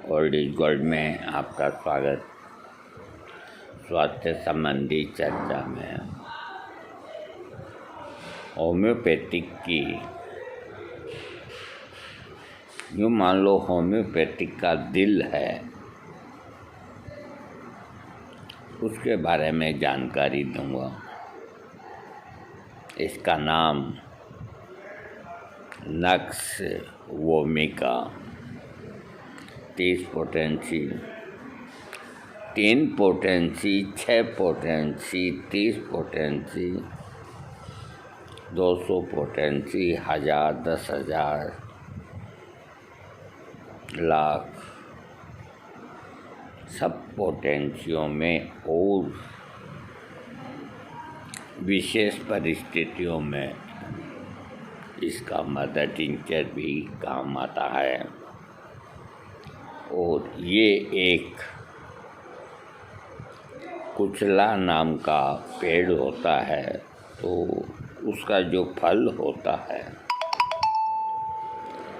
Old is gold में आपका स्वागत। स्वास्थ्य संबंधी चर्चा में होम्योपैथिक की, यूँ मान लो होम्योपैथिक का दिल है, उसके बारे में जानकारी दूंगा। इसका नाम nux vomica, 30 potency, 3 potency, 6 potency, 30 potency, 200 potency, 1000, 10,000, lakh, सब पोटेंसियों में और विशेष परिस्थितियों में इसका मदर टिंचर भी काम आता है। और ये एक कुचला नाम का पेड़ होता है, तो उसका जो फल होता है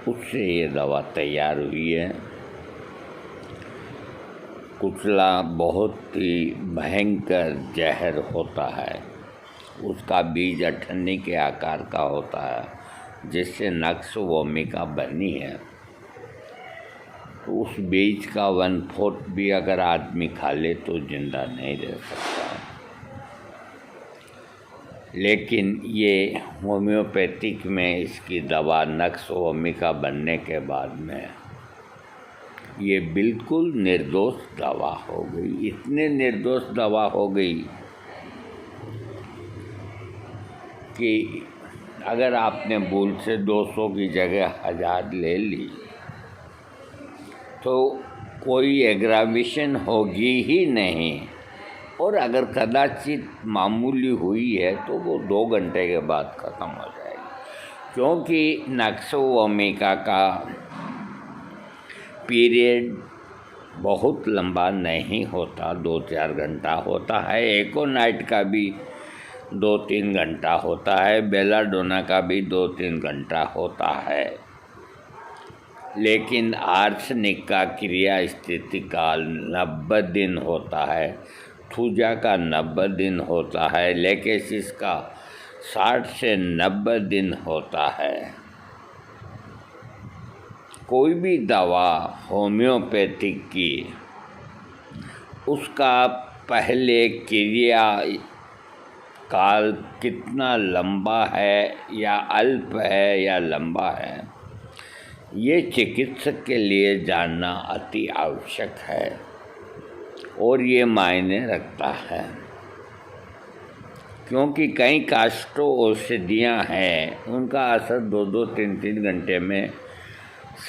उससे ये दवा तैयार हुई है। कुचला बहुत ही भयंकर जहर होता है। उसका बीज अठन्नी के आकार का होता है, जिससे नक्स वोमिका बनी है। तो उस बीज का 1/4 भी अगर आदमी खा ले तो जिंदा नहीं रह सकता। लेकिन ये होम्योपैथिक में इसकी दवा नक्स वोमिका बनने के बाद में ये बिल्कुल निर्दोष दवा हो गई। इतने निर्दोष दवा हो गई कि अगर आपने भूल से 200 की जगह 1000 ले ली तो कोई एग्रावेशन होगी ही नहीं। और अगर कदाचित मामूली हुई है तो वो 2 घंटे के बाद ख़त्म हो जाएगी, क्योंकि नक्स वोमिका का पीरियड बहुत लंबा नहीं होता, 2-4 घंटा होता है। एकोनाइट का भी 2-3 घंटा होता है, बेलाडोना का भी 2-3 घंटा होता है। लेकिन आर्सेनिक का क्रिया स्थिति काल 90 दिन होता है, थूजा का 90 दिन होता है, लेकेसिस का 60 से 90 दिन होता है। कोई भी दवा होम्योपैथिक की, उसका पहले क्रिया काल कितना लंबा है या अल्प है या लंबा है, ये चिकित्सक के लिए जानना अति आवश्यक है और ये मायने रखता है। क्योंकि कई कास्टो औषधियाँ हैं, उनका असर 2-2, 3-3 घंटे में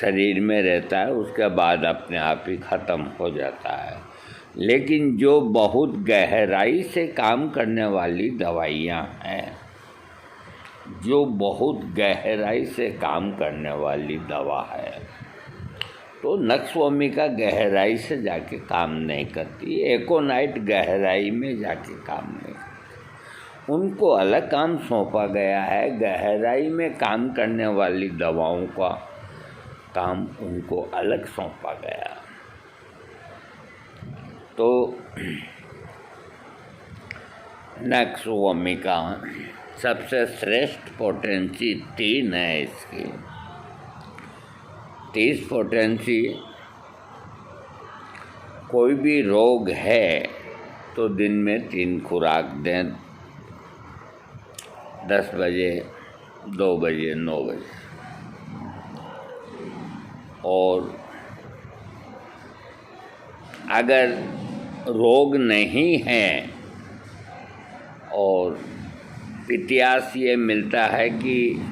शरीर में रहता है, उसके बाद अपने आप ही ख़त्म हो जाता है। लेकिन जो बहुत गहराई से काम करने वाली दवाइयाँ हैं, जो बहुत गहराई से काम करने वाली दवा है, तो नक्स वोमिका गहराई से जाके काम नहीं करती, एकोनाइट गहराई में जाके काम नहीं करती। उनको अलग काम सौंपा गया है। गहराई में काम करने वाली दवाओं का काम उनको अलग सौंपा गया। तो नक्स वोमिका सबसे श्रेष्ठ पोटेंसी 3 है इसकी। 30 पोटेंसी, कोई भी रोग है तो दिन में 3 खुराक दें, 10 बजे, 2 बजे, 9 बजे। और अगर रोग नहीं है और इतिहास ये मिलता है कि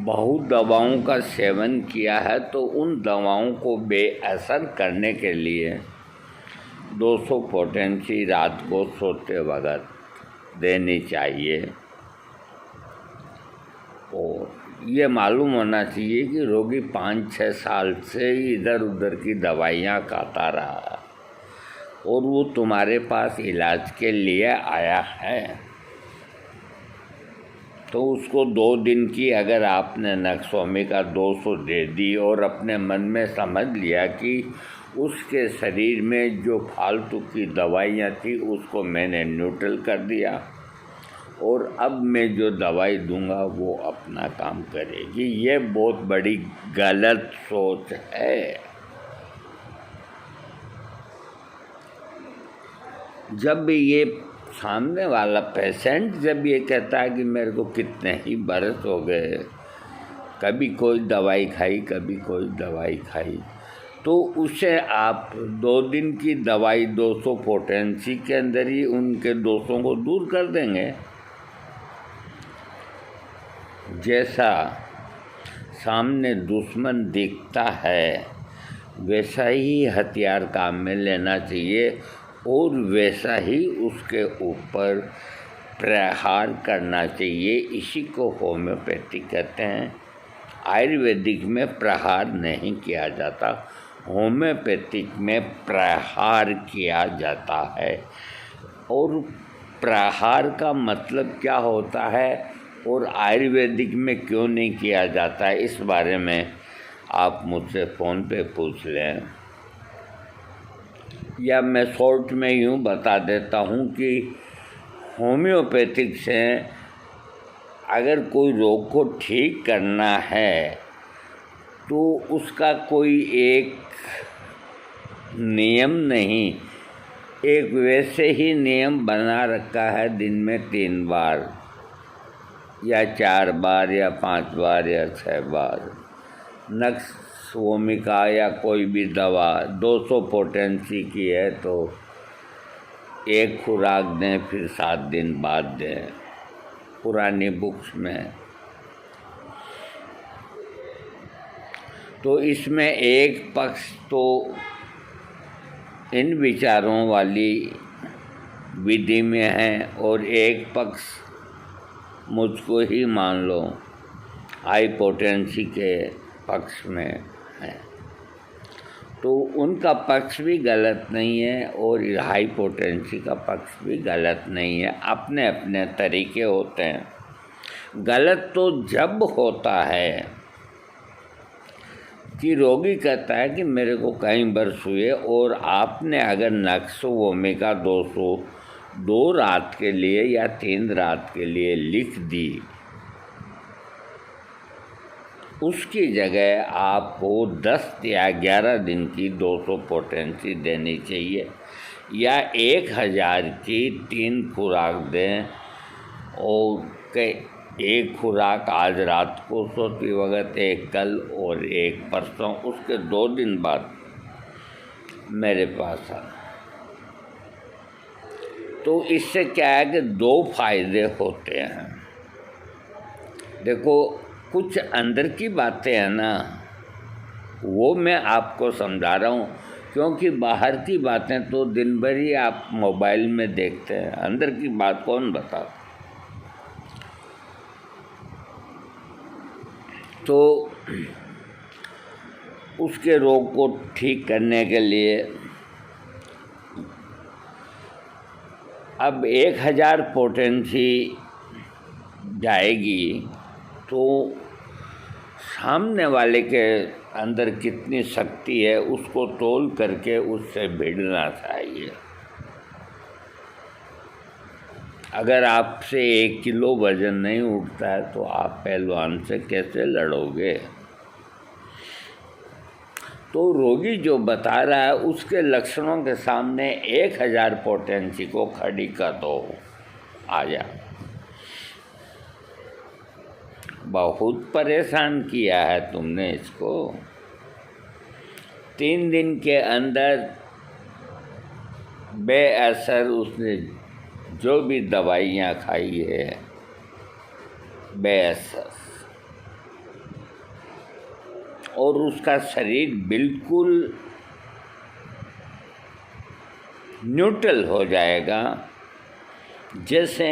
बहुत दवाओं का सेवन किया है, तो उन दवाओं को बेअसर करने के लिए 200 पोटेंसी रात को सोते वक्त देनी चाहिए। और ये मालूम होना चाहिए कि रोगी 5-6 साल से इधर उधर की दवाइयाँ खाता रहा और वो तुम्हारे पास इलाज के लिए आया है। तो उसको 2 दिन की अगर आपने नक्सोमिका 200 दे दी और अपने मन में समझ लिया कि उसके शरीर में जो फालतू की दवाइयाँ थी उसको मैंने न्यूट्रल कर दिया और अब मैं जो दवाई दूंगा वो अपना काम करेगी, ये बहुत बड़ी गलत सोच है। जब ये सामने वाला पेशेंट जब ये कहता है कि मेरे को कितने ही बरस हो गए, कभी कोई दवाई खाई कभी कोई दवाई खाई, तो उसे आप 2 दिन की दवाई 200 पोटेंसी के अंदर ही उनके दोषों को दूर कर देंगे। जैसा सामने दुश्मन दिखता है वैसा ही हथियार काम में लेना चाहिए और वैसा ही उसके ऊपर प्रहार करना चाहिए। इसी को होम्योपैथी कहते हैं। आयुर्वेदिक में प्रहार नहीं किया जाता, होम्योपैथिक में प्रहार किया जाता है। और प्रहार का मतलब क्या होता है और आयुर्वेदिक में क्यों नहीं किया जाता है, इस बारे में आप मुझसे फ़ोन पे पूछ लें, या मैं शॉर्ट में यूँ बता देता हूँ कि होम्योपैथिक से अगर कोई रोग को ठीक करना है तो उसका कोई एक नियम नहीं, एक वैसे ही नियम बना रखा है दिन में 3 बार या 4 बार या 5 बार या 6 बार नक्सोमिका या कोई भी दवा 200 पोटेंसी की है तो एक खुराक दें फिर 7 दिन बाद दें, पुरानी बुक्स में। तो इसमें एक पक्ष तो इन विचारों वाली विधि में है और एक पक्ष मुझको ही मान लो हाई पोटेंसी के पक्ष में है। तो उनका पक्ष भी गलत नहीं है और हाई पोटेंसी का पक्ष भी गलत नहीं है, अपने अपने तरीके होते हैं। गलत तो जब होता है कि रोगी कहता है कि मेरे को कई वर्ष हुए और आपने अगर नक्सोमिका 200 2 रात के लिए या 3 रात के लिए लिख दी, उसकी जगह आपको 10 या 11 दिन की 200 पोटेंसी देनी चाहिए या 1000 की 3 खुराक दें और एक खुराक आज रात को सोती वक्त, एक कल और एक परसों, उसके 2 दिन बाद मेरे पास आ। तो इससे क्या है कि 2 फायदे होते हैं। देखो कुछ अंदर की बातें हैं ना, वो मैं आपको समझा रहा हूँ, क्योंकि बाहर की बातें तो दिन भर ही आप मोबाइल में देखते हैं, अंदर की बात कौन बताता। तो उसके रोग को ठीक करने के लिए अब 1000 पोटेंसी जाएगी तो सामने वाले के अंदर कितनी शक्ति है उसको तोल करके उससे भिड़ना चाहिए। अगर आपसे 1 किलो वजन नहीं उठता है तो आप पहलवान से कैसे लड़ोगे। तो रोगी जो बता रहा है उसके लक्षणों के सामने 1000 पोटेंसी को खड़ी कर दो, आ जा। बहुत परेशान किया है तुमने इसको। 3 दिन के अंदर बेअसर उसने जो भी दवाइयाँ खाई है बेअसर, और उसका शरीर बिल्कुल न्यूट्रल हो जाएगा। जैसे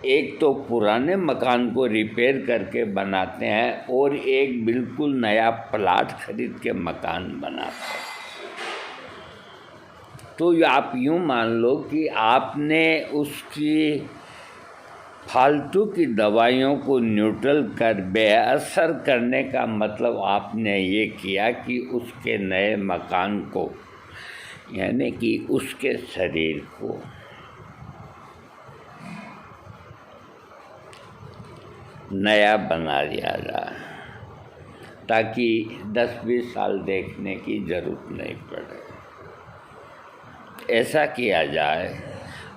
एक तो पुराने मकान को रिपेयर करके बनाते हैं और एक बिल्कुल नया प्लाट खरीद के मकान बनाते हैं। तो आप यूँ मान लो कि आपने उसकी फालतू की दवाइयों को न्यूट्रल कर बेअसर करने का मतलब आपने ये किया कि उसके नए मकान को, यानी कि उसके शरीर को नया बना दिया जाए, ताकि 10-20 साल देखने की ज़रूरत नहीं पड़े। ऐसा किया जाए।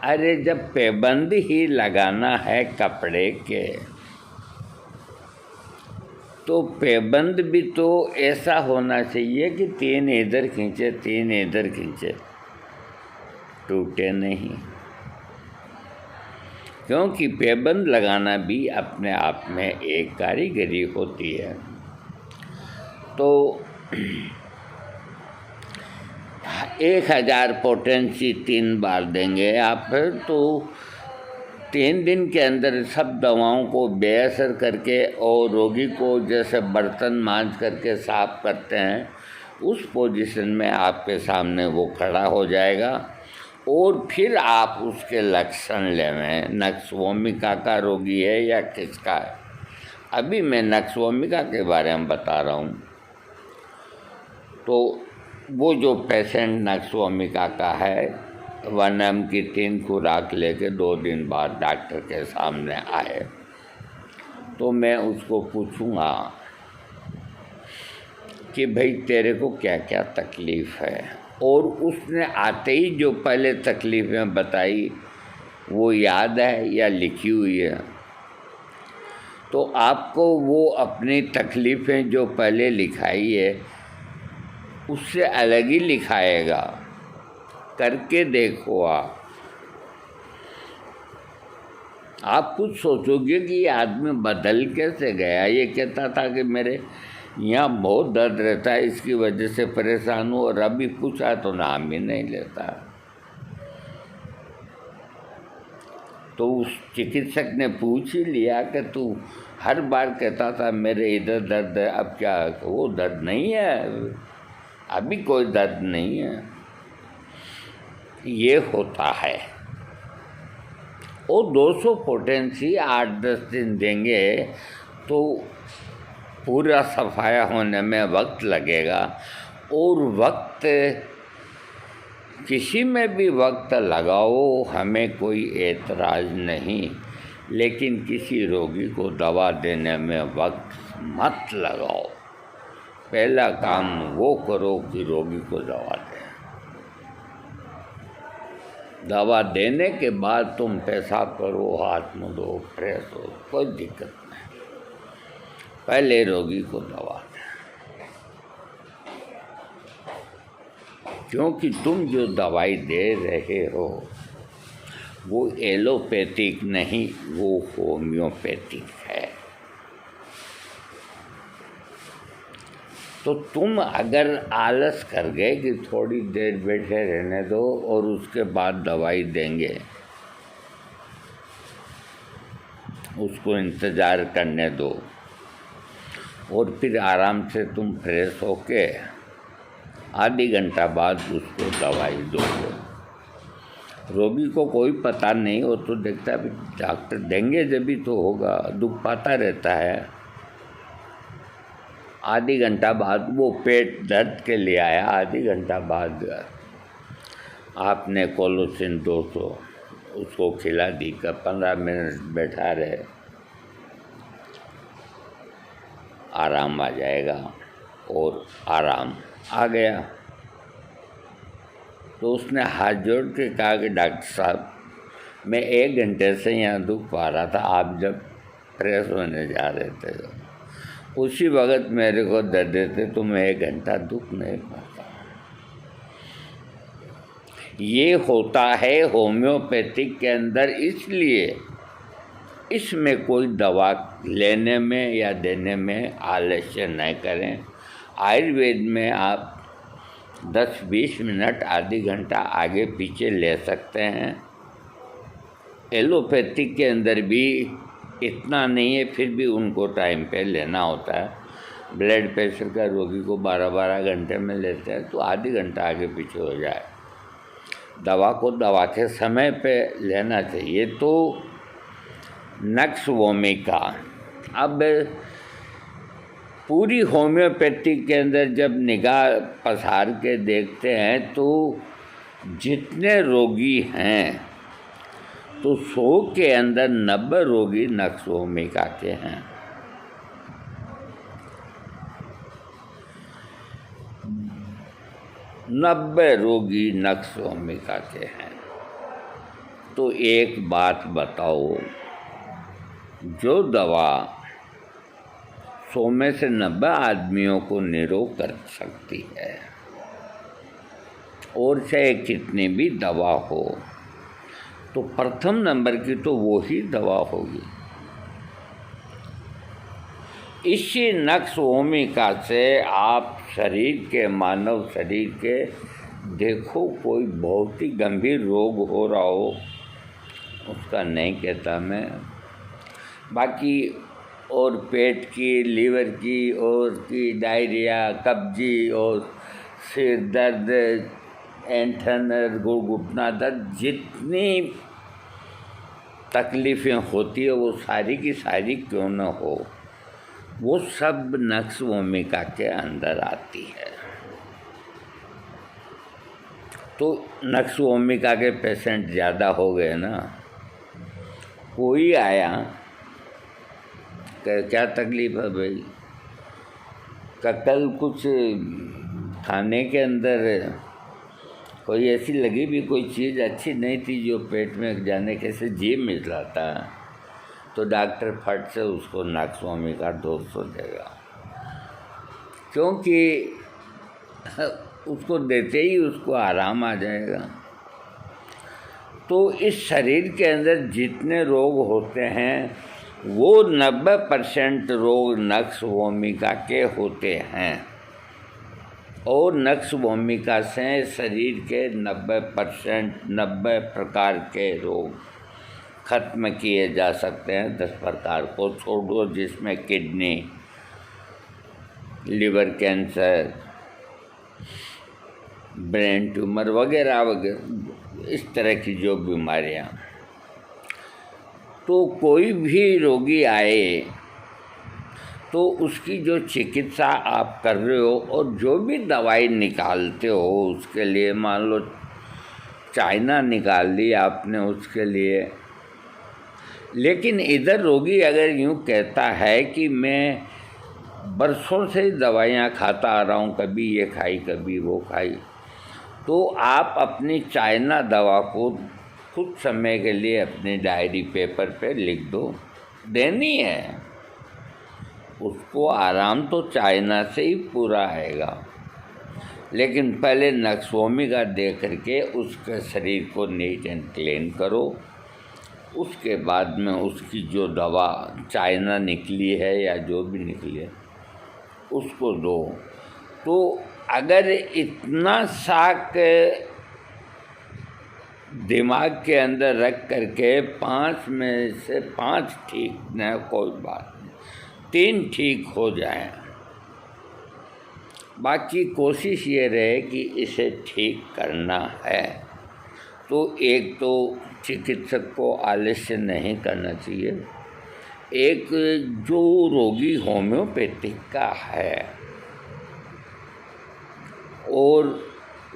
अरे जब पैबंद ही लगाना है कपड़े के, तो पैबंद भी तो ऐसा होना चाहिए कि 3 इधर खींचे 3 इधर खींचे, टूटे नहीं। क्योंकि पैबंद लगाना भी अपने आप में एक कारीगरी होती है। तो 1000 पोटेंसी 3 बार देंगे आप, फिर तो 3 दिन के अंदर सब दवाओं को बेअसर करके, और रोगी को जैसे बर्तन मांज करके साफ करते हैं उस पोजीशन में आपके सामने वो खड़ा हो जाएगा। और फिर आप उसके लक्षण लेवें, नक्सवोमिका का रोगी है या किसका है। अभी मैं नक्सवोमिका के बारे में बता रहा हूँ। तो वो जो पेशेंट नक्सवोमिका का है, 1 की 3 खुराक लेके 2 दिन बाद डॉक्टर के सामने आए, तो मैं उसको पूछूंगा कि भाई तेरे को क्या क्या तकलीफ़ है, और उसने आते ही जो पहले तकलीफ़ें बताई वो याद है या लिखी हुई है। तो आपको वो अपनी तकलीफ़ें जो पहले लिखाई है उससे अलग ही लिखाएगा। करके देखो आप खुद सोचोगे कि ये आदमी बदल कैसे गया। ये कहता था कि मेरे यहाँ बहुत दर्द रहता है, इसकी वजह से परेशान हूँ, और अभी पूछा तो नाम ही नहीं लेता। तो उस चिकित्सक ने पूछ ही लिया कि तू हर बार कहता था मेरे इधर दर्द है, अब क्या वो दर्द नहीं है, अभी कोई दर्द नहीं है। ये होता है। और 200 पोटेंसी 8-10 दिन देंगे तो पूरा सफाया होने में वक्त लगेगा। और वक्त किसी में भी वक्त लगाओ, हमें कोई एतराज़ नहीं, लेकिन किसी रोगी को दवा देने में वक्त मत लगाओ। पहला काम वो करो कि रोगी को दवा दें। दवा देने के बाद तुम पेशाब करो, हाथ मुँह धो, फ्रेश हो, कोई दिक्कत नहीं। पहले रोगी को दवा दें, क्योंकि तुम जो दवाई दे रहे हो वो एलोपैथिक नहीं, वो होम्योपैथिक है। तो तुम अगर आलस कर गए कि थोड़ी देर बैठे रहने दो और उसके बाद दवाई देंगे, उसको इंतज़ार करने दो, और फिर आराम से तुम फ्रेश होके आधी घंटा बाद उसको दवाई दोगे। रोगी को कोई पता नहीं हो तो देखता है डॉक्टर देंगे जब भी तो होगा, दुख पाता रहता है। आधी घंटा बाद वो पेट दर्द के लिए आया, आधी घंटा बाद आपने कोलोसिन 200 उसको खिला दी, का 15 मिनट बैठा रहे, आराम आ जाएगा। और आराम आ गया तो उसने हाथ जोड़ के कहा कि डॉक्टर साहब मैं 1 घंटे से यहाँ दुख पा रहा था, आप जब फ्रेश होने जा रहे थे उसी वक्त मेरे को दर्द देते तो मैं 1 घंटा दुख नहीं पाता। ये होता है होम्योपैथिक के अंदर, इसलिए इसमें कोई दवा लेने में या देने में आलस्य न करें। आयुर्वेद में आप 10-20 मिनट आधी घंटा आगे पीछे ले सकते हैं। एलोपैथिक के अंदर भी इतना नहीं है, फिर भी उनको टाइम पे लेना होता है। ब्लड प्रेशर का रोगी को 12-12 घंटे में लेते हैं, तो आधी घंटा आगे पीछे हो जाए। दवा को दवा के समय पे लेना चाहिए। तो नक्स वोमिका। अब पूरी होम्योपैथी के अंदर जब निगाह पसार के देखते हैं तो जितने रोगी हैं तो 100 के अंदर 90 रोगी नक्स वोमिका के हैं। नब्बे रोगी नक्स वोमिका के हैं। तो एक बात बताओ, जो दवा 100 में से 90 आदमियों को निरोग कर सकती है, और चाहे कितनी भी दवा हो, तो प्रथम नंबर की तो वो ही दवा होगी। इसी नक्स वोमिका से आप शरीर के, मानव शरीर के, देखो कोई बहुत ही गंभीर रोग हो रहा हो, उसका नहीं कहता मैं, बाकी और पेट की, लीवर की, और की डायरिया, कब्जी और सिर दर्द, ऐंठन, घुटना दर्द, जितनी तकलीफ़ें होती है वो सारी की सारी क्यों न हो, वो सब नक्स वोमिका के अंदर आती है। तो नक्स वोमिका के पेशेंट ज़्यादा हो गए ना। कोई आया, क्या तकलीफ़ है भाई, कल कुछ खाने के अंदर कोई ऐसी लगी भी कोई चीज़ अच्छी नहीं थी जो पेट में जाने कैसे जीभ मिचलाता, तो डॉक्टर फट से उसको नक्स वोमिका डोज तो देगा, क्योंकि उसको देते ही उसको आराम आ जाएगा। तो इस शरीर के अंदर जितने रोग होते हैं वो 90% रोग नक्स वोमिका के होते हैं, और नक्स वोमिका से शरीर के 90 प्रकार के रोग खत्म किए जा सकते हैं। 10 प्रकार को छोड़ दो, जिसमें kidney, liver cancer, brain tumour वगैरह वगैरह, इस तरह की जो बीमारियां। तो कोई भी रोगी आए तो उसकी जो चिकित्सा आप कर रहे हो और जो भी दवाई निकालते हो उसके लिए, मान लो चाइना निकाल दी आपने उसके लिए, लेकिन इधर रोगी अगर यूँ कहता है कि मैं बरसों से दवाइयाँ खाता आ रहा हूँ, कभी ये खाई कभी वो खाई, तो आप अपनी चाइना दवा को कुछ समय के लिए अपनी डायरी पेपर पे लिख दो, देनी है उसको, आराम तो चाइना से ही पूरा आएगा, लेकिन पहले नक्स वोमिका दे करके उसके शरीर को नीट एंड क्लीन करो। उसके बाद में उसकी जो दवा चाइना निकली है या जो भी निकली है उसको दो। तो अगर इतना शाक दिमाग के अंदर रख करके 5 में से 5 ठीक न, कोई बात नहीं, 3 ठीक हो जाए, बाकी कोशिश ये रहे कि इसे ठीक करना है। तो एक तो चिकित्सक को आलस्य नहीं करना चाहिए, एक जो रोगी होम्योपैथिक का है और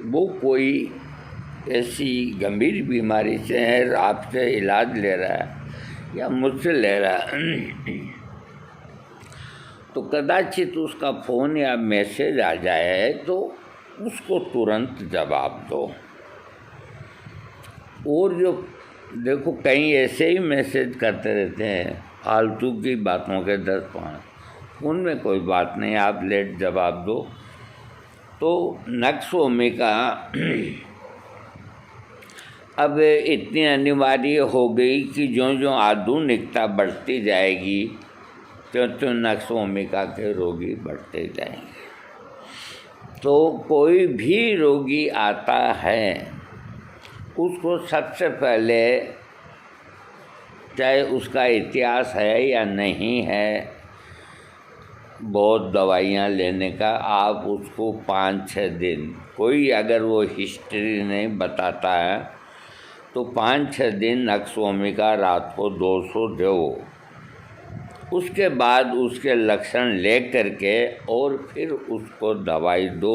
वो कोई ऐसी गंभीर बीमारी से है, आपसे इलाज ले रहा है या मुझसे ले रहा है, तो कदाचित उसका फ़ोन या मैसेज आ जाए तो उसको तुरंत जवाब दो। और जो देखो कहीं ऐसे ही मैसेज करते रहते हैं फालतू की बातों के 10-5, उनमें कोई बात नहीं, आप लेट जवाब दो। तो नक्स वोमिका अब इतनी अनिवार्य हो गई कि जो आधुनिकता बढ़ती जाएगी त्यों नक्स वोमिका के रोगी बढ़ते जाएंगे। तो कोई भी रोगी आता है उसको सबसे पहले, चाहे उसका इतिहास है या नहीं है बहुत दवाइयाँ लेने का, आप उसको 5-6 दिन, कोई अगर वो हिस्ट्री नहीं बताता है तो 5-6 दिन नक्सवमिका रात को 200 दो। उसके बाद उसके लक्षण ले करके और फिर उसको दवाई दो।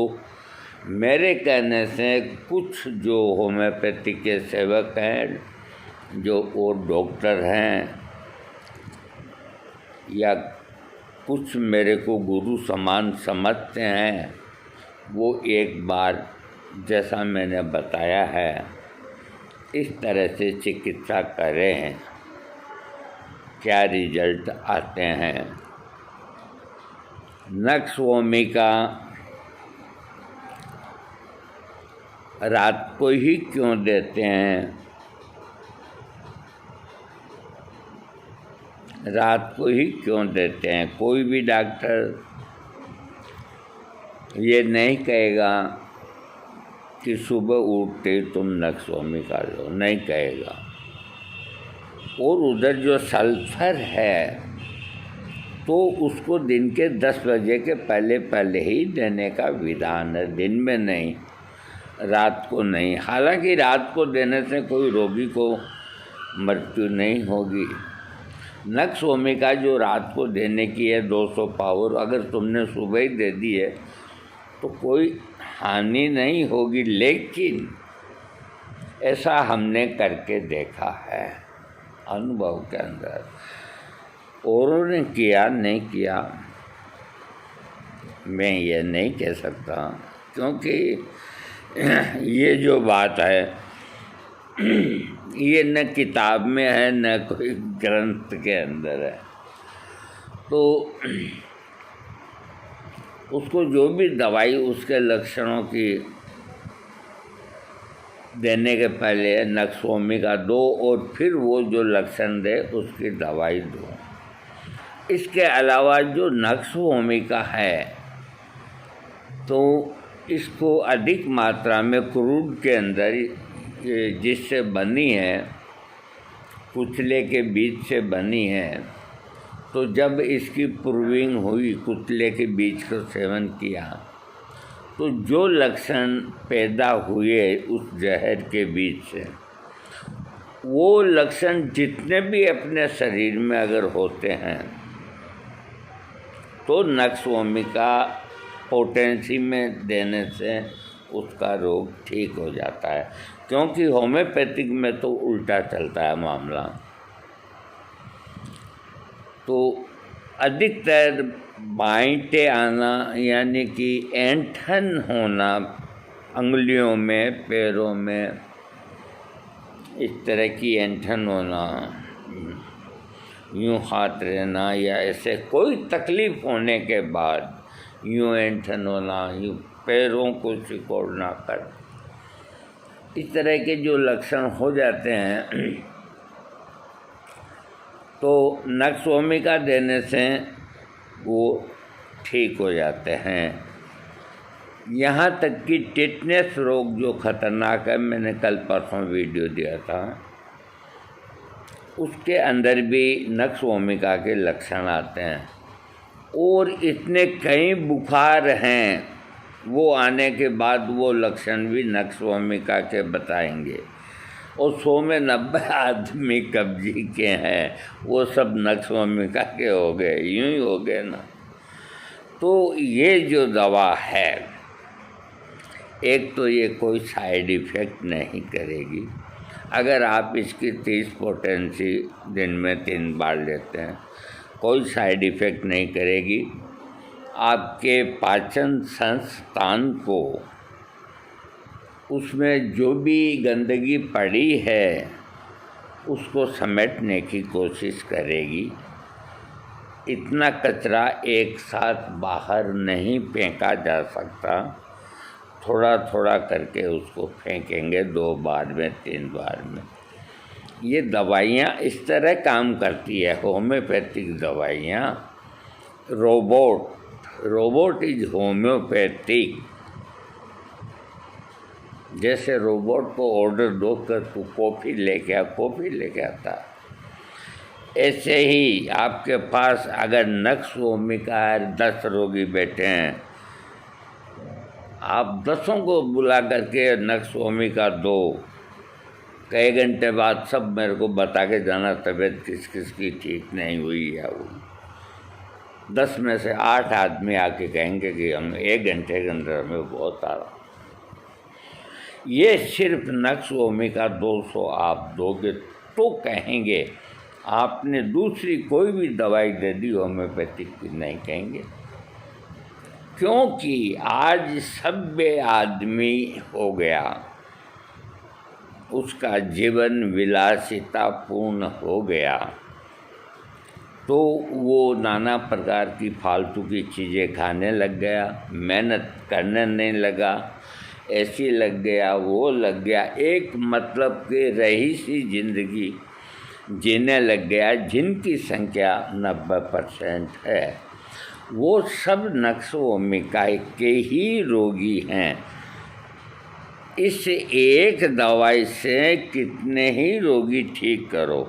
मेरे कहने से कुछ जो होम्योपैथी के सेवक हैं जो और डॉक्टर हैं या कुछ मेरे को गुरु समान समझते हैं, वो एक बार जैसा मैंने बताया है इस तरह से चिकित्सा करें, क्या रिजल्ट आते हैं। नक्सवमिका रात को ही क्यों देते हैं? रात को ही क्यों देते हैं? कोई भी डॉक्टर ये नहीं कहेगा कि सुबह उठते ही तुम नक्सवमिका लो, नहीं कहेगा। और उधर जो सल्फर है तो उसको दिन के 10 बजे के पहले पहले ही देने का विधान है, दिन में नहीं, रात को नहीं। हालांकि रात को देने से कोई रोगी को मृत्यु नहीं होगी। नक्सवमिका जो रात को देने की है 200 पावर, अगर तुमने सुबह ही दे दी है तो कोई हानि नहीं होगी। लेकिन ऐसा हमने करके देखा है अनुभव के अंदर, औरों ने किया नहीं किया मैं ये नहीं कह सकता, क्योंकि ये जो बात है ये न किताब में है न कोई ग्रंथ के अंदर है। तो उसको जो भी दवाई उसके लक्षणों की देने के पहले नक्सवमिका दो और फिर वो जो लक्षण दे उसकी दवाई दो। इसके अलावा जो नक्सवमिका है तो इसको अधिक मात्रा में क्रूड के अंदर जिससे बनी है, कुचले के बीज से बनी है, तो जब इसकी प्रूविंग हुई, कुचले के बीज को सेवन किया, तो जो लक्षण पैदा हुए उस जहर के बीज से, वो लक्षण जितने भी अपने शरीर में अगर होते हैं तो नक्सवमिका पोटेंसी में देने से उसका रोग ठीक हो जाता है। क्योंकि होम्योपैथिक में तो उल्टा चलता है मामला। तो अधिकतर बाइंटे आना यानी कि ऐंठन होना अंगुलियों में, पैरों में, इस तरह की ऐंठन होना, यूँ हाथ रहना या ऐसे कोई तकलीफ़ होने के बाद यूँ ऐंठन होना, यूँ पैरों को सिकोड़ना कर, इस तरह के जो लक्षण हो जाते हैं तो नक्सवमिका देने से वो ठीक हो जाते हैं। यहाँ तक कि टिटनेस रोग जो खतरनाक है, मैंने कल परसों वीडियो दिया था, उसके अंदर भी नक्सवमिका के लक्षण आते हैं। और इतने कई बुखार हैं, वो आने के बाद वो लक्षण भी नक्सवमिका के बताएंगे। और 100 में 90 आदमी कब्जी के हैं, वो सब नक्सवमिका के हो गए, यूँ ही हो गए ना। तो ये जो दवा है, एक तो ये कोई साइड इफ़ेक्ट नहीं करेगी। अगर आप इसकी 30 पोटेंसी दिन में 3 बार लेते हैं, कोई साइड इफ़ेक्ट नहीं करेगी। आपके पाचन संस्थान को, उसमें जो भी गंदगी पड़ी है उसको समेटने की कोशिश करेगी। इतना कचरा एक साथ बाहर नहीं फेंका जा सकता, थोड़ा थोड़ा करके उसको फेंकेंगे 2 बार में, 3 बार में। ये दवाइयाँ इस तरह काम करती है, होम्योपैथिक दवाइयाँ। Robot is homeopathic. जैसे रोबोट को ऑर्डर दो कर तू कॉफ़ी लेके आ, कॉफ़ी लेके आता। ऐसे ही आपके पास अगर नक्सवमिका 10 रोगी बैठे हैं, आप 10 को बुला करके नक्सवमिका दो, कई घंटे बाद सब मेरे को बता के जाना तबीयत किस किस की ठीक नहीं हुई है। वो 10 में से 8 आदमी आके कहेंगे कि हम 1 घंटे के अंदर हमें बहुत आराम। ये सिर्फ नक्स ओमिका 200 आप दोगे तो कहेंगे, आपने दूसरी कोई भी दवाई दे दी होम्योपैथिक की नहीं कहेंगे। क्योंकि आज सभ्य आदमी हो गया, उसका जीवन विलासितापूर्ण हो गया, तो वो नाना प्रकार की फालतू की चीज़ें खाने लग गया, मेहनत करने नहीं लगा, ऐसी लग गया वो लग गया, एक मतलब के रईसी ज़िंदगी जीने लग गया। जिनकी संख्या 90% है, वो सब नक्स ओमिका के ही रोगी हैं। इस एक दवाई से कितने ही रोगी ठीक करो,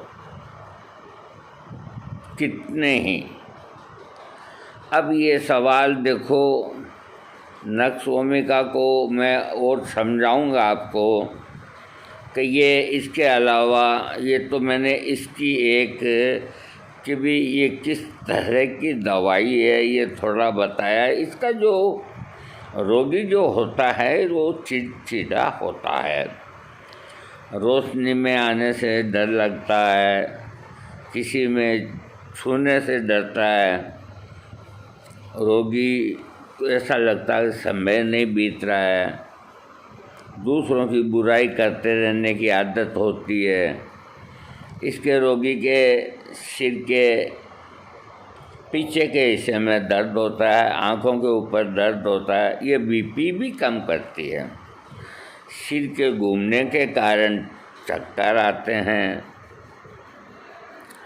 कितने ही। अब ये सवाल देखो, नक्स ओमिका को मैं और समझाऊंगा आपको कि ये इसके अलावा ये तो मैंने इसकी एक कि भी ये किस तरह की दवाई है ये थोड़ा बताया। इसका जो रोगी जो होता है वो चिड़चिड़ा होता है, रोशनी में आने से डर लगता है, किसी में छूने से डरता है, रोगी को ऐसा लगता है कि समय नहीं बीत रहा है, दूसरों की बुराई करते रहने की आदत होती है। इसके रोगी के सिर के पीछे के हिस्से में दर्द होता है, आँखों के ऊपर दर्द होता है। ये बीपी भी कम करती है। सिर के घूमने के कारण चक्कर आते हैं,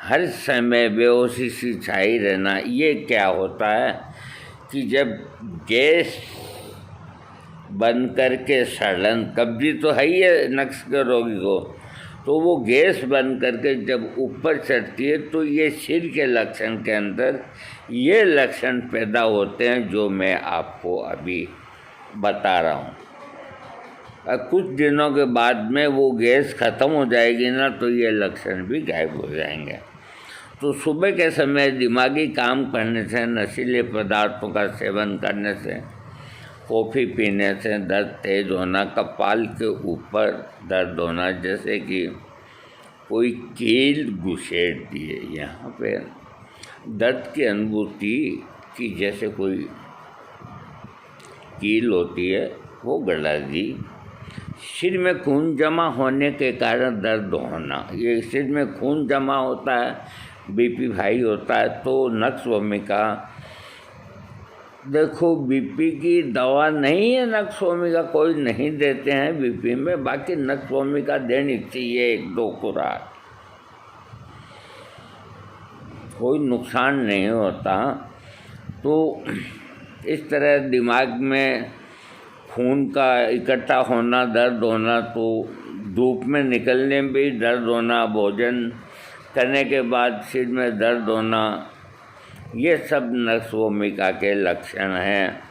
हर समय बेहोशी सी छाई रहना। ये क्या होता है कि जब गैस बंद करके सड़न, कब्जी तो है ही है नक्स के रोगी को, तो वो गैस बंद करके जब ऊपर चढ़ती है तो ये सिर के लक्षण के अंदर ये लक्षण पैदा होते हैं जो मैं आपको अभी बता रहा हूँ। और कुछ दिनों के बाद में वो गैस ख़त्म हो जाएगी ना, तो ये लक्षण भी गायब हो जाएंगे। तो सुबह के समय दिमागी काम करने से, नशीले पदार्थों का सेवन करने से, कॉफ़ी पीने से दर्द तेज होना, कपाल के ऊपर दर्द होना, जैसे कि कोई कील घुसेड़ दिए, यहाँ पे दर्द की अनुभूति की जैसे कोई कील होती है वो गड़ा दी। सिर में खून जमा होने के कारण दर्द होना, ये सिर में खून जमा होता है, बीपी हाई होता है, तो नक्स ओमिका। देखो बीपी की दवा नहीं है नक्स ओमिका, कोई नहीं देते हैं बीपी में, बाकी नक्स ओमिका देनी चाहिए 1-2 खुराक, कोई नुकसान नहीं होता। तो इस तरह दिमाग में खून का इकट्ठा होना, दर्द होना, तो धूप में निकलने में भी दर्द होना, भोजन करने के बाद सिर में दर्द होना, ये सब नक्स ओमिका के लक्षण हैं।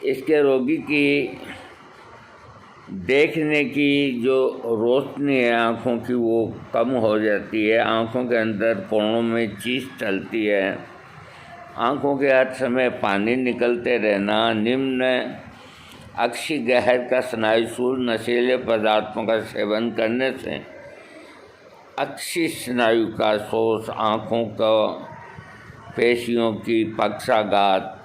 इसके रोगी की देखने की जो रोशनी है आँखों की वो कम हो जाती है, आँखों के अंदर कोणों में चीस चलती है, आँखों के हर समय पानी निकलते रहना, निम्न अक्षिगहर का स्नायुशूल नशीले पदार्थों का सेवन करने से अक्षि स्नायु का शोष, आँखों का पेशियों की पक्षाघात,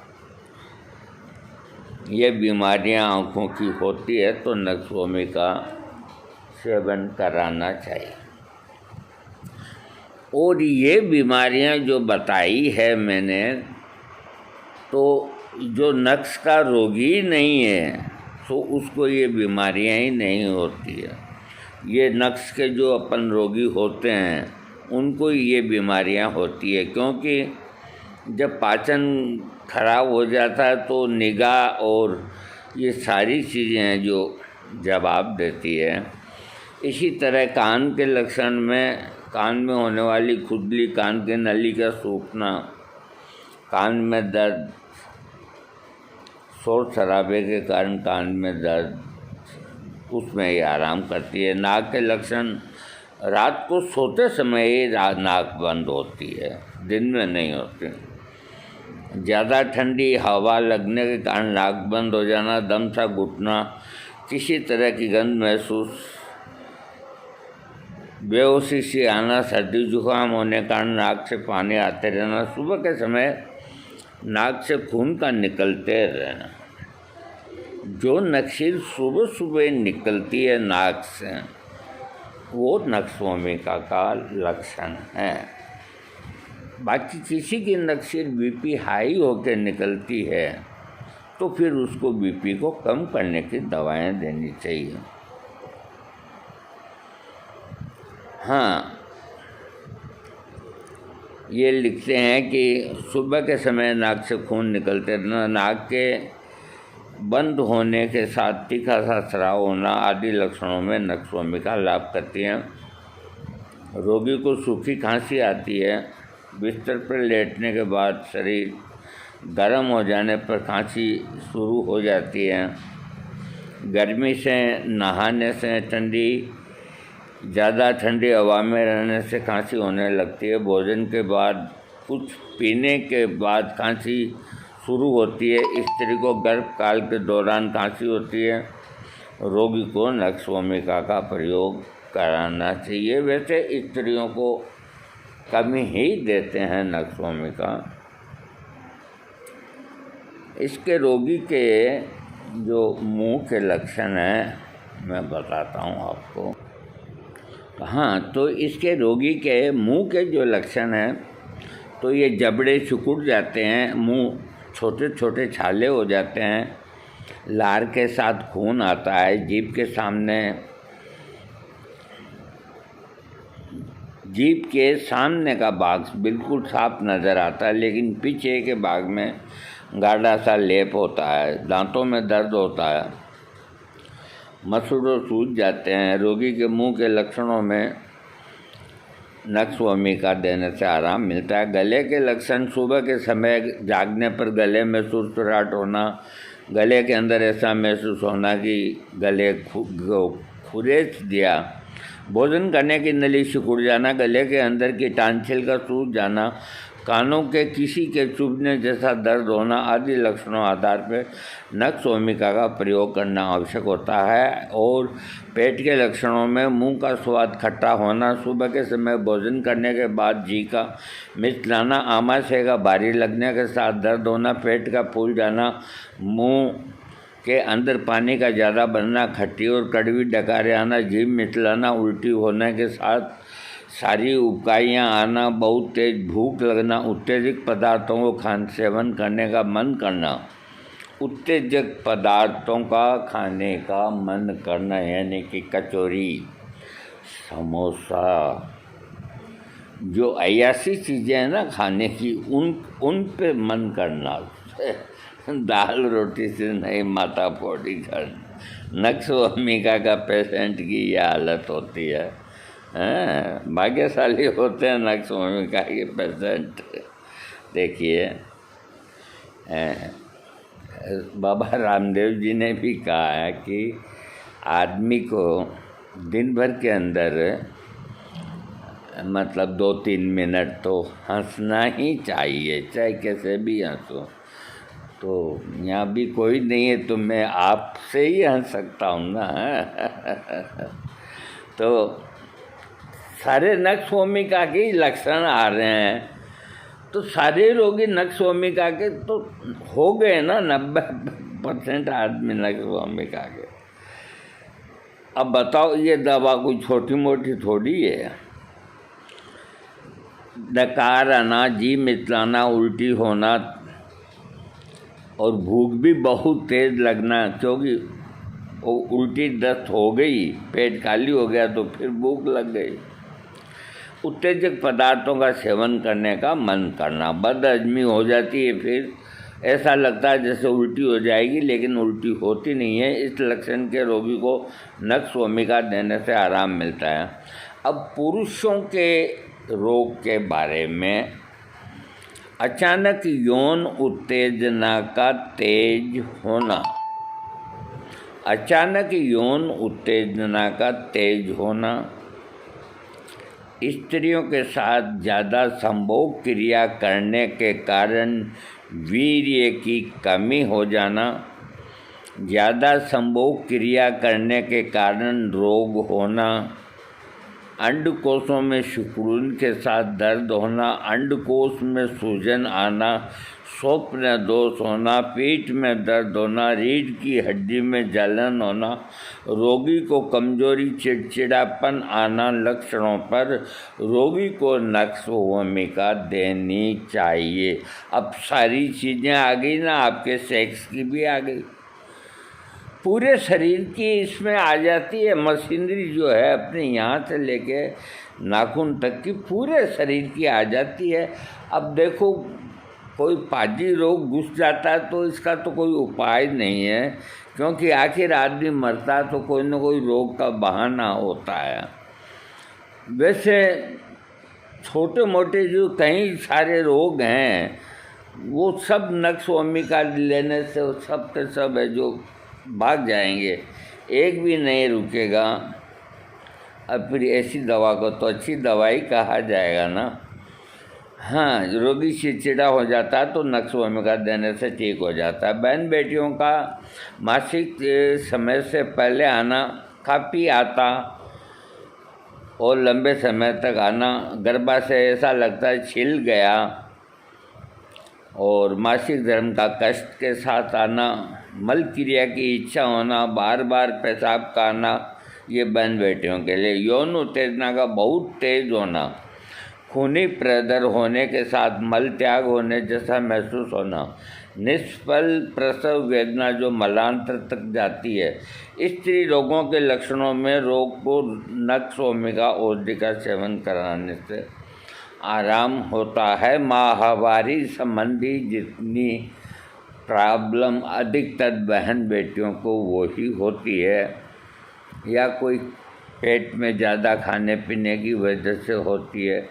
ये बीमारियां आँखों की होती है तो नक्स ओमिका सेवन कराना चाहिए। और ये बीमारियां जो बताई है मैंने, तो जो नक्स का रोगी नहीं है तो उसको ये बीमारियां ही नहीं होती है। ये नक्स के जो अपन रोगी होते हैं उनको ये बीमारियां होती है, क्योंकि जब पाचन खराब हो जाता है तो निगाह और ये सारी चीज़ें हैं जो जवाब देती है। इसी तरह कान के लक्षण में, कान में होने वाली खुजली, कान के नली का सूखना, कान में दर्द, शोर शराबे के कारण कान में दर्द, उसमें ये आराम करती है। नाक के लक्षण, रात को सोते समय ही नाक बंद होती है, दिन में नहीं होती। ज़्यादा ठंडी हवा लगने के कारण नाक बंद हो जाना, दम सा घुटना, किसी तरह की गंध महसूस, बेहोशी सी आना, सर्दी जुकाम होने के कारण नाक से पानी आते रहना, सुबह के समय नाक से खून का निकलते रहना। जो नक्सीर सुबह सुबह निकलती है नाक से, वो नक्सभूमिका का लक्षण है। बाकी किसी की नक्सीर बीपी हाई होकर निकलती है तो फिर उसको बीपी को कम करने की दवाएं देनी चाहिए। हाँ, ये लिखते हैं कि सुबह के समय नाक से खून निकलते रहना, नाक के बंद होने के साथ तीखा सा स्राव होना आदि लक्षणों में नक्सभूमिका लाभ करती है। रोगी को सूखी खांसी आती है। बिस्तर पर लेटने के बाद शरीर गर्म हो जाने पर खांसी शुरू हो जाती है। गर्मी से, नहाने से, ज़्यादा ठंडी हवा में रहने से खांसी होने लगती है। भोजन के बाद, कुछ पीने के बाद खांसी शुरू होती है। स्त्री को गर्भकाल के दौरान खांसी होती है। रोगी को नक्सभूमिका का प्रयोग कराना चाहिए। वैसे स्त्रियों को कमी ही देते हैं नक्सभूमिका। इसके रोगी के जो मुंह के लक्षण हैं मैं बताता हूँ आपको। हाँ, तो इसके रोगी के मुंह के जो लक्षण हैं, तो ये जबड़े सिकुड़ जाते हैं, मुंह छोटे छोटे छाले हो जाते हैं, लार के साथ खून आता है, जीभ के सामने का भाग बिल्कुल साफ नज़र आता है, लेकिन पीछे के भाग में गाढ़ा सा लेप होता है। दांतों में दर्द होता है, मसूड़ों सूज जाते हैं। रोगी के मुंह के लक्षणों में नक्सभूमिका देने से आराम मिलता है। गले के लक्षण, सुबह के समय जागने पर गले में सुरसुराहट होना, गले के अंदर ऐसा महसूस होना कि गले खुरेच दिया, भोजन करने की नली सिकुड़ जाना, गले के अंदर की टांसिल का सूज जाना, कानों के किसी के चुभने जैसा दर्द होना आदि लक्षणों आधार पर नक्सभूमिका का प्रयोग करना आवश्यक होता है। और पेट के लक्षणों में मुंह का स्वाद खट्टा होना, सुबह के समय भोजन करने के बाद जी का मिचलाना, आमाशय का भारी लगने के साथ दर्द होना, पेट का फूल जाना, मुंह के अंदर पानी का ज़्यादा बनना, खट्टी और कड़वी डकारें आना, जीभ मिचलाना, उल्टी होने के साथ सारी उबकाइयाँ आना, बहुत तेज भूख लगना, उत्तेजक पदार्थों को सेवन करने का मन करना, उत्तेजक पदार्थों का खाने का मन करना, यानी कि कचौरी, समोसा, जो अयासी चीज़ें हैं ना खाने की, उन पे मन करना। दाल रोटी से नहीं माथा फोड़ी करना। नक्सभूमिका का पेशेंट की यह हालत होती है। भाग्यशाली होते हैं नक्सभूमिका के पेशेंट। देखिए, बाबा रामदेव जी ने भी कहा है कि आदमी को दिन भर के अंदर मतलब 2-3 मिनट तो हंसना ही चाहिए, चाहे कैसे भी हंसो। तो यहाँ भी कोई नहीं है तो मैं आपसे ही हंस सकता हूँ ना। तो सारे नक्सभूमिका के लक्षण आ रहे हैं, तो सारे रोगी नक्सभूमिका के तो हो गए ना। 90% आदमी नक्सभूमिका के। अब बताओ, ये दवा कोई छोटी मोटी थोड़ी है। डकार आना, जी मिचलाना, उल्टी होना और भूख भी बहुत तेज़ लगना, क्योंकि उल्टी दस्त हो गई, पेट खाली हो गया तो फिर भूख लग गई। उत्तेजक पदार्थों का सेवन करने का मन करना, बदहजमी हो जाती है, फिर ऐसा लगता है जैसे उल्टी हो जाएगी, लेकिन उल्टी होती नहीं है। इस लक्षण के रोगी को नक्सभूमिका देने से आराम मिलता है। अब पुरुषों के रोग के बारे में, अचानक यौन उत्तेजना का तेज होना, अचानक यौन उत्तेजना का तेज होना, स्त्रियों के साथ ज़्यादा संभोग क्रिया करने के कारण वीर्य की कमी हो जाना, ज़्यादा संभोग क्रिया करने के कारण रोग होना, अंडकोशों में सिकुड़न के साथ दर्द होना, अंडकोश में सूजन आना, स्वप्न दोष होना, पीठ में दर्द होना, रीढ़ की हड्डी में जलन होना, रोगी को कमजोरी, चिड़चिड़ापन आना लक्षणों पर रोगी को नक्स भूमिका देनी चाहिए। अब सारी चीज़ें आ गई ना, आपके सेक्स की भी आ गई, पूरे शरीर की इसमें आ जाती है। मशीनरी जो है अपने यहाँ से लेके नाखून तक की पूरे शरीर की आ जाती है। अब देखो कोई पाजी रोग घुस जाता है तो इसका तो कोई उपाय नहीं है, क्योंकि आखिर आदमी मरता है तो कोई न कोई रोग का बहाना होता है। वैसे छोटे मोटे जो कई सारे रोग हैं वो सब नक्स भूमिका लेने से वो सब के सब है जो भाग जाएंगे, एक भी नहीं रुकेगा। अब फिर ऐसी दवा को तो अच्छी दवाई कहा जाएगा ना। हाँ, रोगी चिड़चिड़ा हो जाता है तो नक्स भूमिका देने से ठीक हो जाता है। बहन बेटियों का मासिक समय से पहले आना, काफ़ी आता और लंबे समय तक आना, गर्भाशय ऐसा लगता है छिल गया, और मासिक धर्म का कष्ट के साथ आना, मल क्रिया की इच्छा होना, बार बार पेशाब का आना, ये बहन बेटियों के लिए। यौन उत्तेजना का बहुत तेज होना, खूनी प्रदर होने के साथ मल त्याग होने जैसा महसूस होना, निष्फल प्रसव वेदना जो मलांतर तक जाती है। स्त्री रोगों के लक्षणों में रोग को नक्स भूमिका औषधि का सेवन कराने से आराम होता है। माहवारी संबंधी जितनी प्रॉब्लम अधिकतर बहन बेटियों को वही होती है, या कोई पेट में ज़्यादा खाने पीने की वजह से होती है।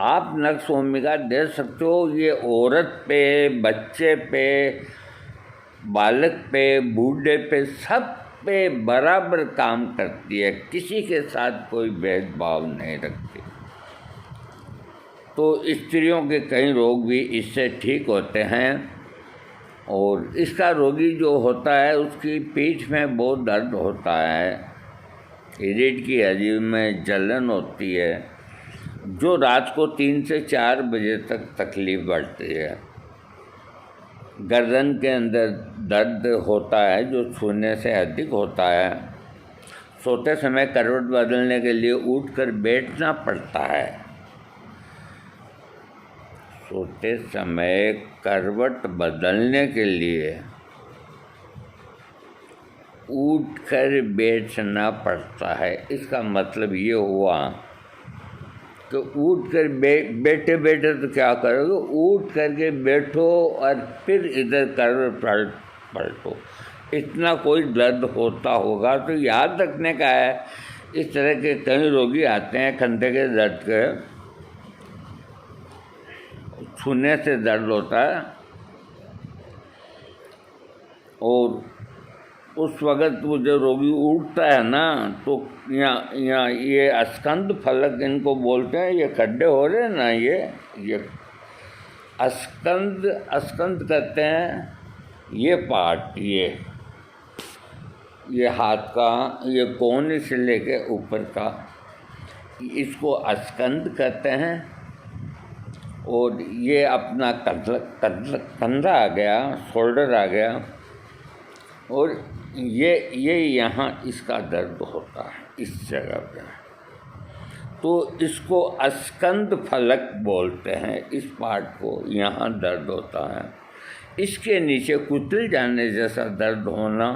आप नक्स भूमिका दे सकते हो। ये औरत पे, बच्चे पे, बालक पे, बूढ़े पे, सब पे बराबर काम करती है, किसी के साथ कोई भेदभाव नहीं रखती। तो स्त्रियों के कई रोग भी इससे ठीक होते हैं। और इसका रोगी जो होता है उसकी पीठ में बहुत दर्द होता है, रीढ़ की हड्डी में जलन होती है, जो रात को 3 से 4 बजे तक तकलीफ बढ़ती है। गर्दन के अंदर दर्द होता है जो छूने से अधिक होता है। सोते समय करवट बदलने के लिए उठकर बैठना पड़ता है। सोते समय करवट बदलने के लिए उठकर बैठना पड़ता है। इसका मतलब ये हुआ कि उठ कर बैठे बैठे तो क्या करोगे, उठ करके बैठो और फिर इधर करवट पलटो। इतना कोई दर्द होता होगा तो याद रखने का है। इस तरह के कई रोगी आते हैं, कंधे के दर्द के, छूने से दर्द होता है, और उस वक़्त वो जो रोगी उठता है ना तो यहाँ ये स्कंद फलक इनको बोलते हैं, ये खड्डे हो रहे हैं ना, ये स्कंद कहते हैं। ये पार्ट ये हाथ का ये कोहनी से लेके ऊपर का, इसको स्कंद कहते हैं। और ये अपना कंधा आ गया, शोल्डर आ गया, और ये यहाँ इसका दर्द होता है इस जगह पे, तो इसको स्कंद फलक बोलते हैं। इस पार्ट को यहाँ दर्द होता है। इसके नीचे कुचल जाने जैसा दर्द होना,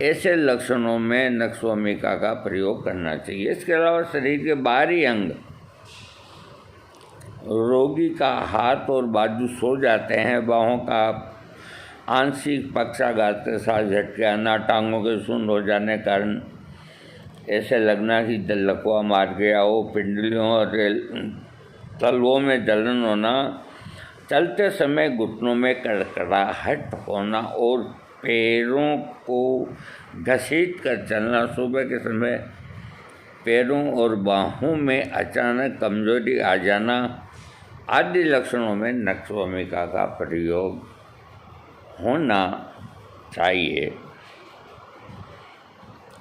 ऐसे लक्षणों में नक्स भूमिका का प्रयोग करना चाहिए। इसके अलावा शरीर के बाहरी अंग, रोगी का हाथ और बाजू सो जाते हैं, बाहों का आंशिक पक्षाघात के साथ झटके आना, टांगों के शून्य हो जाने कारण ऐसे लगना कि लकवा मार गया हो, पिंडलियों और तलवों में जलन होना, चलते समय घुटनों में कड़कड़ाहट होना और पैरों को घसीट कर चलना, सुबह के समय पैरों और बाहों में अचानक कमजोरी आ जाना आदि लक्षणों में नक्सभूमिका का प्रयोग होना चाहिए।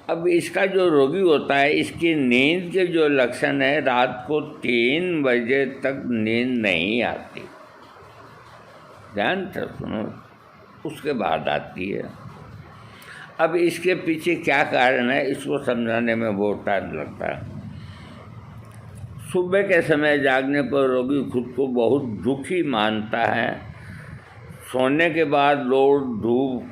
अब इसका जो रोगी होता है, इसकी नींद के जो लक्षण है, रात को 3 बजे तक नींद नहीं आती, ध्यान से सुनो, उसके बाद आती है। अब इसके पीछे क्या कारण है, इसको समझाने में बहुत टाइम लगता है। सुबह के समय जागने पर रोगी खुद को बहुत दुखी मानता है। सोने के बाद लोड धूप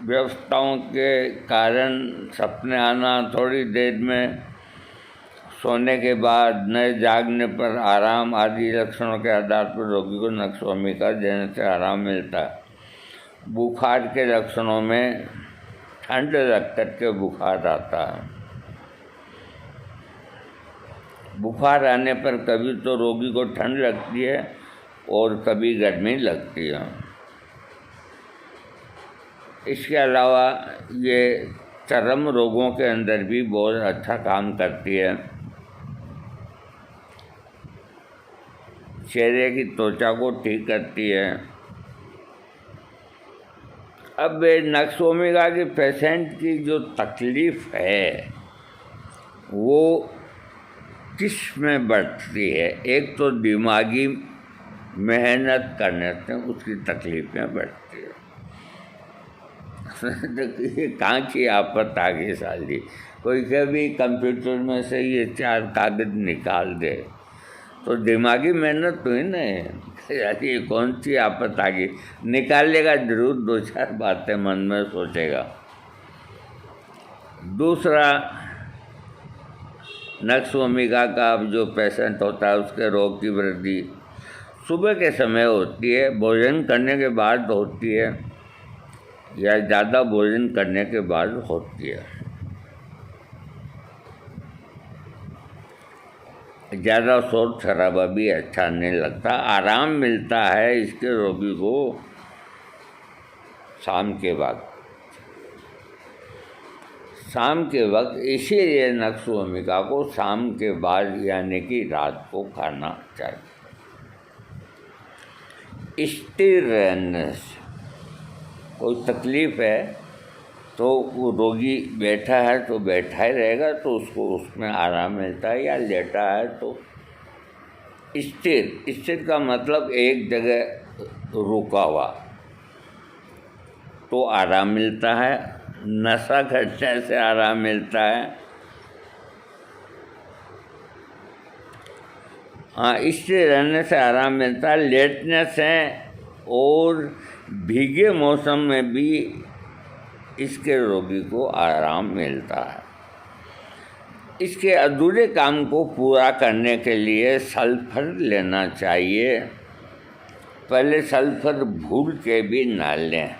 व्यवस्थाओं के कारण सपने आना, थोड़ी देर में सोने के बाद नए जागने पर आराम आदि लक्षणों के आधार पर रोगी को नक्सभूमिका देने से आराम मिलता है। बुखार के लक्षणों में ठंड लग करके बुखार आता है। बुखार आने पर कभी तो रोगी को ठंड लगती है और कभी गर्मी लगती है। इसके अलावा ये चर्म रोगों के अंदर भी बहुत अच्छा काम करती है। चेहरे की त्वचा को ठीक करती है। अब नक्सभूमिका के पेशेंट की जो तकलीफ़ है वो किस में बढ़ती है, एक तो दिमागी मेहनत करने से उसकी तकलीफ़ें बढ़ती है। कहाँ की आफत आ गई साली, कोई कभी कंप्यूटर में से ये 4 कागज़ निकाल दे तो दिमागी मेहनत तो ही नहीं, यानी कौन सी आफत आ गई, निकालेगा जरूर, 2-4 बातें मन में सोचेगा। दूसरा, नक्सभूमिका का अब जो पेशेंट होता है उसके रोग की वृद्धि सुबह के समय होती है, भोजन करने के बाद होती है या ज़्यादा भोजन करने के बाद होती है। ज़्यादा शोर शराबा भी अच्छा नहीं लगता। आराम मिलता है इसके रोगी को शाम के वक्त, इसीलिए नक्सभूमिका को शाम के बाद यानी कि रात को खाना चाहिए। स्थिर रहने से कोई तकलीफ़ है तो वो रोगी बैठा है तो बैठा ही रहेगा, तो उसको उसमें आराम मिलता है, या लेटा है तो स्थिर का मतलब एक जगह रुका हुआ तो आराम मिलता है। नशा करने से आराम मिलता है। हाँ, स्थिर रहने से आराम मिलता है। लेटने से और भीगे मौसम में भी इसके रोगी को आराम मिलता है। इसके अधूरे काम को पूरा करने के लिए सल्फर लेना चाहिए। पहले सल्फर भूल के भी ना लें।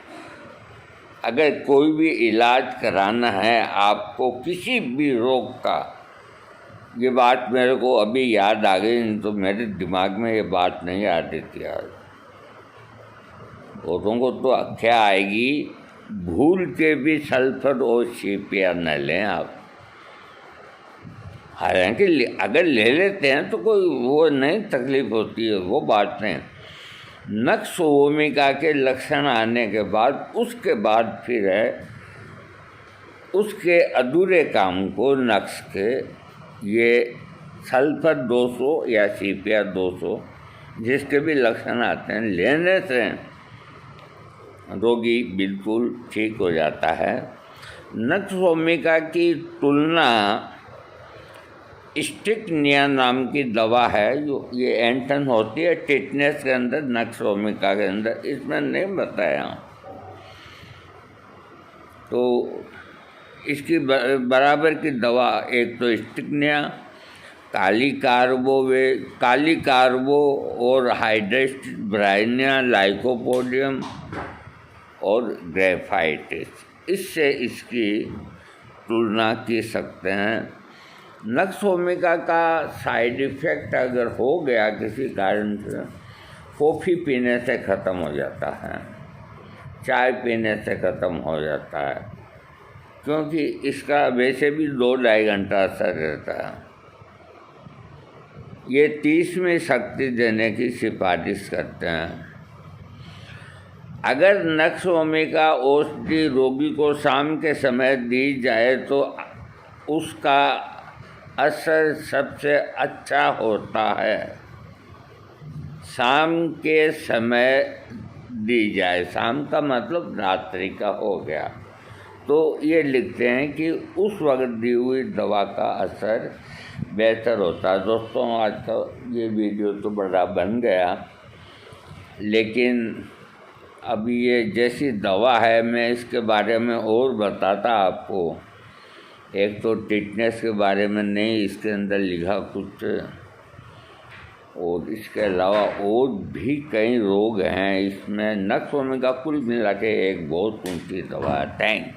अगर कोई भी इलाज कराना है आपको किसी भी रोग का, ये बात मेरे को अभी याद आ गई, नहीं तो मेरे दिमाग में ये बात नहीं आ रही थी यार। औरों को तो क्या आएगी, भूल के भी सल्फर और सीपिया न लें आप। हालांकि अगर ले लेते हैं तो कोई वो नहीं तकलीफ होती है, वो बात नहीं। नक्सभूमिका के लक्षण आने के बाद उसके बाद फिर है उसके अधूरे काम को नक्स के ये सल्फर 200 या सीपिया 200 जिसके भी लक्षण आते हैं लेने से रोगी बिल्कुल ठीक हो जाता है। नक्सभूमिका की तुलना स्टिकनिया नाम की दवा है, जो ये एंटन होती है टिटनेस के अंदर, नक्सभूमिका के अंदर, इसमें नहीं बताया। तो इसकी बराबर की दवा एक तो स्टिकनिया, काली कार्बो और हाइड्रेट ब्राइनिया, लाइकोपोडियम और ग्रेफाइटिस, इससे इसकी तुलना की सकते हैं। नक्सभूमिका का साइड इफ़ेक्ट अगर हो गया किसी कारण से, कॉफ़ी पीने से ख़त्म हो जाता है। चाय पीने से ख़त्म हो जाता है, क्योंकि इसका वैसे भी 2-2.5 घंटा असर रहता है। ये 30वीं शक्ति देने की सिफारिश करते हैं। अगर नक्सभूमिका औषधि रोगी को शाम के समय दी जाए तो उसका असर सबसे अच्छा होता है। शाम के समय दी जाए, शाम का मतलब रात्रि का हो गया, तो ये लिखते हैं कि उस वक्त दी हुई दवा का असर बेहतर होता है। दोस्तों, आज का ये वीडियो तो बड़ा बन गया, लेकिन अभी ये जैसी दवा है मैं इसके बारे में और बताता आपको। एक तो टिटनेस के बारे में नहीं इसके अंदर लिखा कुछ, और इसके अलावा और भी कई रोग हैं इसमें। नक्सभूमिका कुल मिला के एक बहुत ऊँची दवा है। थैंक